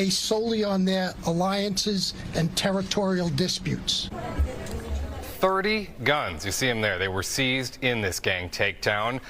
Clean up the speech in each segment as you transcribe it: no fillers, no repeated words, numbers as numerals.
based solely on their alliances and territorial disputes. 30 guns. You see them there. They were seized in this gang takedown.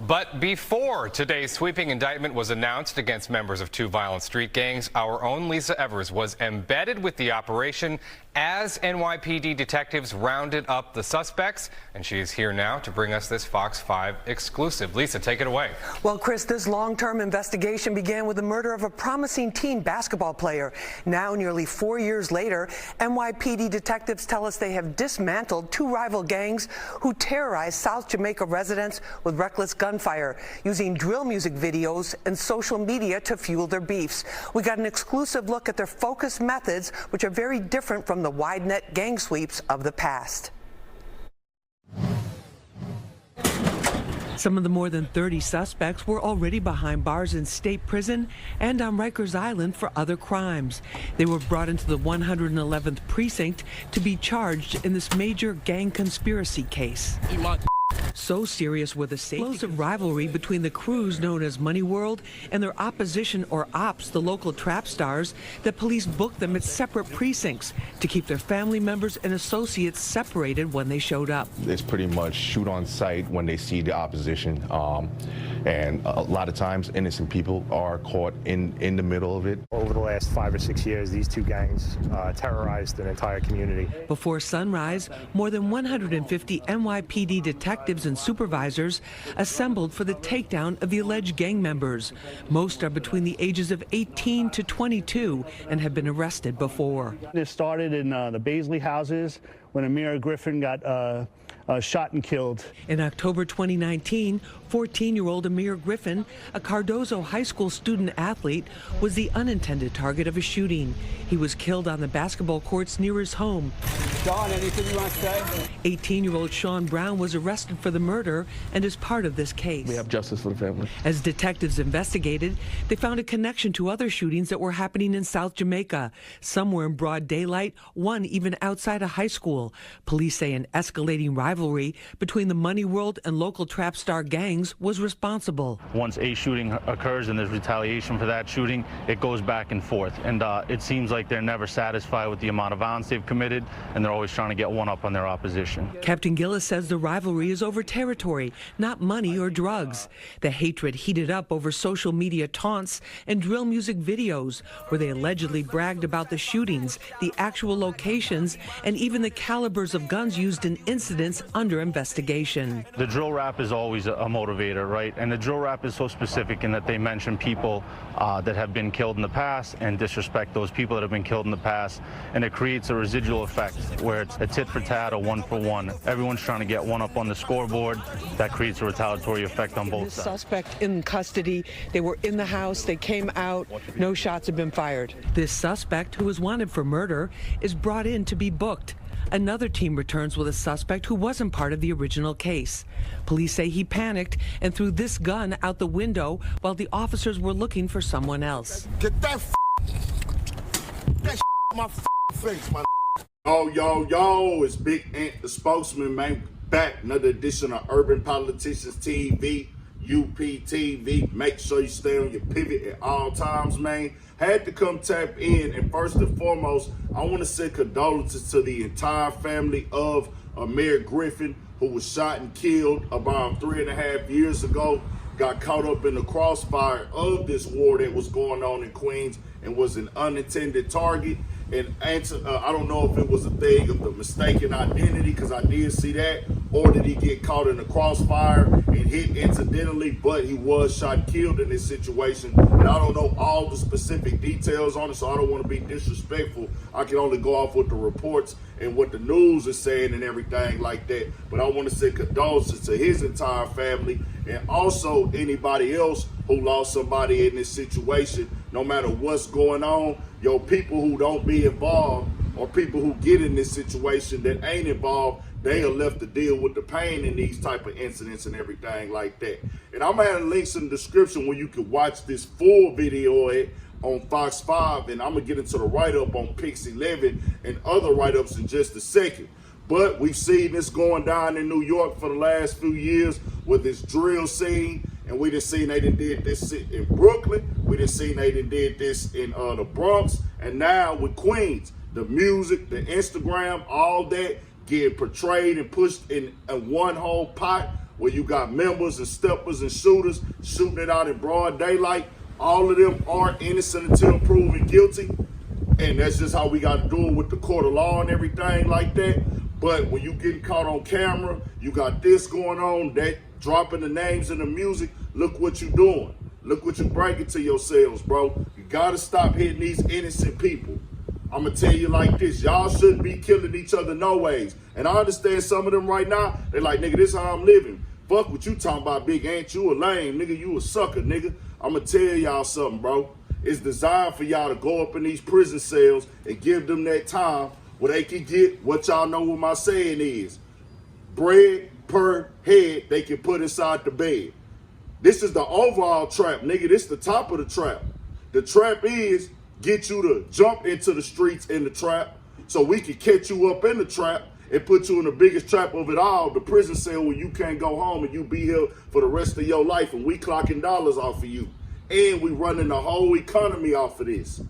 But before today's sweeping indictment was announced against members of two violent street gangs, our own Lisa Evers was embedded with the operation as NYPD detectives rounded up the suspects. And she is here now to bring us this Fox 5 exclusive. Lisa, take it away. Well, Chris, this long-term investigation began with the murder of a promising teen basketball player. Now, nearly 4 years later, NYPD detectives tell us they have dismantled two rival gangs who terrorized South Jamaica residents with reckless gunfire, using drill music videos and social media to fuel their beefs. We got an exclusive look at their focused methods, which are very different from the wide net gang sweeps of the past. Some of the more than 30 suspects were already behind bars in state prison and on Rikers Island for other crimes. They were brought into the 111th precinct to be charged in this major gang conspiracy case. So serious were the explosive rivalry between the crews known as Money World and their opposition, or Ops, the local trap stars, that police booked them at separate precincts to keep their family members and associates separated when they showed up. It's pretty much shoot on sight when they see the opposition, and a lot of times innocent people are caught in the middle of it. Over the last 5 or 6 years, these two gangs terrorized an entire community. Before sunrise, more than 150 NYPD detectives and supervisors assembled for the takedown of the alleged gang members. Most are between the ages of 18 to 22 and have been arrested before. This started in the Baisley houses when Amir Griffin got shot and killed. In October 2019, 14-year-old Amir Griffin, a Cardozo High School student athlete, was the unintended target of a shooting. He was killed on the basketball courts near his home. Sean, anything you want to say? 18-year-old Sean Brown was arrested for the murder and is part of this case. We have justice for the family. As detectives investigated, they found a connection to other shootings that were happening in South Jamaica. Some were in broad daylight, one even outside a high school. Police say an escalating rivalry between the Money World and local trap star gangs was responsible. Once a shooting occurs and there's retaliation for that shooting, it goes back and forth. And it seems like they're never satisfied with the amount of violence they've committed, and they're always trying to get one up on their opposition. Captain Gillis says the rivalry is over territory, not money or drugs. The hatred heated up over social media taunts and drill music videos where they allegedly bragged about the shootings, the actual locations, and even the calibers of guns used in incidents under investigation. The drill rap is always a motivator, right? And the drill rap is so specific in that they mention people that have been killed in the past and disrespect those people that have been killed in the past, and it creates a residual effect where it's a tit for tat, a one for one. Everyone's trying to get one up on the scoreboard. That creates a retaliatory effect on both sides. Suspect in custody. They were in the house. They came out. No shots have been fired. This suspect, who was wanted for murder, is brought in to be booked. Another team returns with a suspect who wasn't part of the original case. Police say he panicked and threw this gun out the window while the officers were looking for someone else. Get that my face, man. Yo, it's Big Ant, the spokesman, man. Back, another edition of Urban Politicians TV, UPTV. Make sure you stay on your pivot at all times, man. Had to come tap in, and first and foremost, I want to send condolences to the entire family of Amir Griffin, who was shot and killed about 3.5 years ago. Got caught up in the crossfire of this war that was going on in Queens and was an unintended target. And I don't know if it was a thing of the mistaken identity, because I did see that, or did he get caught in the crossfire and hit incidentally, but he was shot and killed in this situation. And I don't know all the specific details on it, so I don't want to be disrespectful. I can only go off with the reports and what the news is saying and everything like that. But I want to send condolences to his entire family, and also anybody else who lost somebody in this situation. No matter what's going on, yo, people who don't be involved or people who get in this situation that ain't involved, they are left to deal with the pain in these type of incidents and everything like that. And I'm gonna have links in the description where you can watch this full video on Fox 5, and I'm gonna get into the write-up on Pix 11 and other write-ups in just a second. But we've seen this going down in New York for the last few years with this drill scene, and we done seen they done did this in Brooklyn. We done seen they did this in the Bronx, and now with Queens. The music, the Instagram, all that get portrayed and pushed in one whole pot where you got members and steppers and shooters shooting it out in broad daylight. All of them are innocent until proven guilty. And that's just how we got to do it with the court of law and everything like that. But when you getting caught on camera, you got this going on, that dropping the names in the music, look what you doing. Look what you bringing to yourselves, bro. You got to stop hitting these innocent people. I'm going to tell you like this. Y'all shouldn't be killing each other no ways. And I understand some of them right now, they're like, nigga, this is how I'm living. Fuck what you talking about, big ant. You a lame, nigga. You a sucker, nigga. I'm going to tell y'all something, bro. It's designed for y'all to go up in these prison cells and give them that time where they can get what y'all know what my saying is. Bread per head they can put inside the bed. This is the overall trap, nigga. This the top of the trap. The trap is get you to jump into the streets in the trap so we can catch you up in the trap and put you in the biggest trap of it all, the prison cell where you can't go home and you be here for the rest of your life and we clocking dollars off of you. And we running the whole economy off of this.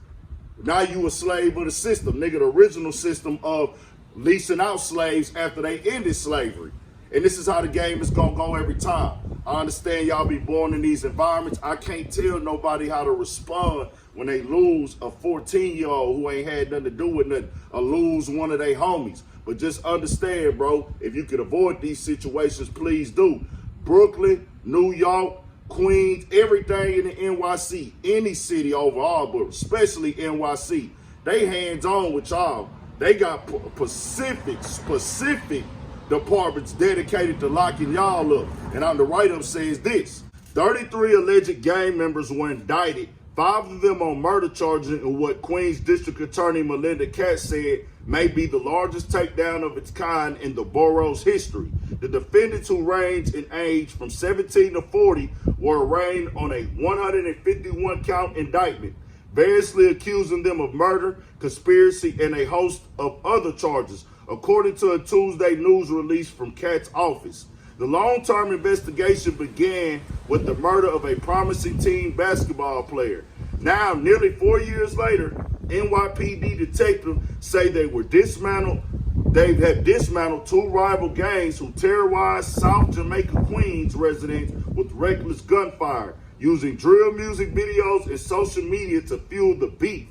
Now you a slave of the system, nigga, the original system of leasing out slaves after they ended slavery. And this is how the game is gonna go every time. I understand y'all be born in these environments. I can't tell nobody how to respond when they lose a 14-year-old who ain't had nothing to do with nothing, or lose one of their homies. But just understand, bro, if you could avoid these situations, please do. Brooklyn, New York, Queens, everything in the NYC, any city overall, but especially NYC, they hands-on with y'all. They got specific departments dedicated to locking y'all up. And on the write-up says this: 33 alleged gang members were indicted, 5 of them on murder charges in what Queens District Attorney Melinda Katz said may be the largest takedown of its kind in the borough's history. The defendants, who range in age from 17 to 40, were arraigned on a 151-count indictment, variously accusing them of murder, conspiracy, and a host of other charges, according to a Tuesday news release from Katz's office. The long-term investigation began with the murder of a promising teen basketball player. Now, nearly 4 years later, NYPD detectives say they had dismantled 2 rival gangs who terrorized South Jamaica, Queens residents with reckless gunfire, using drill music videos and social media to fuel the beef.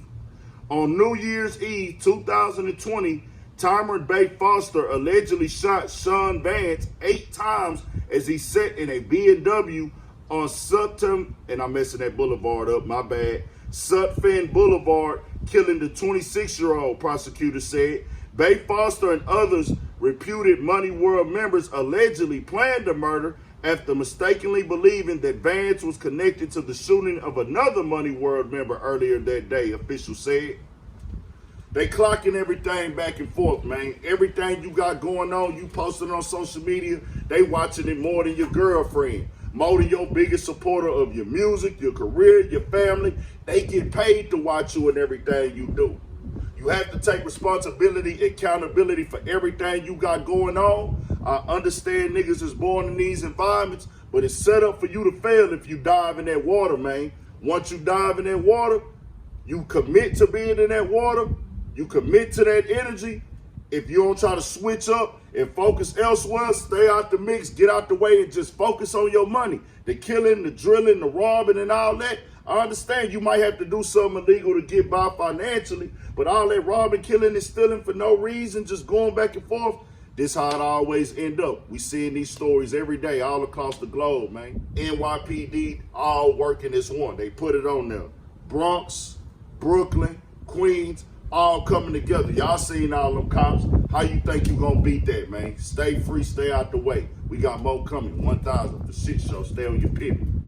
On New Year's Eve 2020, Tyron Bay Foster allegedly shot Sean Vance 8 times as he sat in a BMW on Sutton, and I'm messing that boulevard up, my bad, Sutphin Boulevard, killing the 26-year-old, prosecutors said. Bay Foster and others reputed Money World members allegedly planned the murder after mistakenly believing that Vance was connected to the shooting of another Money World member earlier that day, officials said. They clocking everything back and forth, man. Everything you got going on, you posting on social media, they watching it more than your girlfriend, more than your biggest supporter of your music, your career, your family. They get paid to watch you and everything you do. You have to take responsibility, accountability for everything you got going on. I understand niggas is born in these environments, but it's set up for you to fail if you dive in that water, man. Once you dive in that water, you commit to being in that water, you commit to that energy. If you don't try to switch up and focus elsewhere, stay out the mix, get out the way, and just focus on your money. The killing, the drilling, the robbing, and all that. I understand you might have to do something illegal to get by financially, but all that robbing, killing, and stealing for no reason, just going back and forth, this how it always end up. We seeing these stories every day all across the globe, man. NYPD all working as one. They put it on there. Bronx, Brooklyn, Queens, all coming together. Y'all seen all them cops. How you think you gonna beat that, man? Stay free, stay out the way. We got more coming. 1,000 for shit show. Stay on your pivot.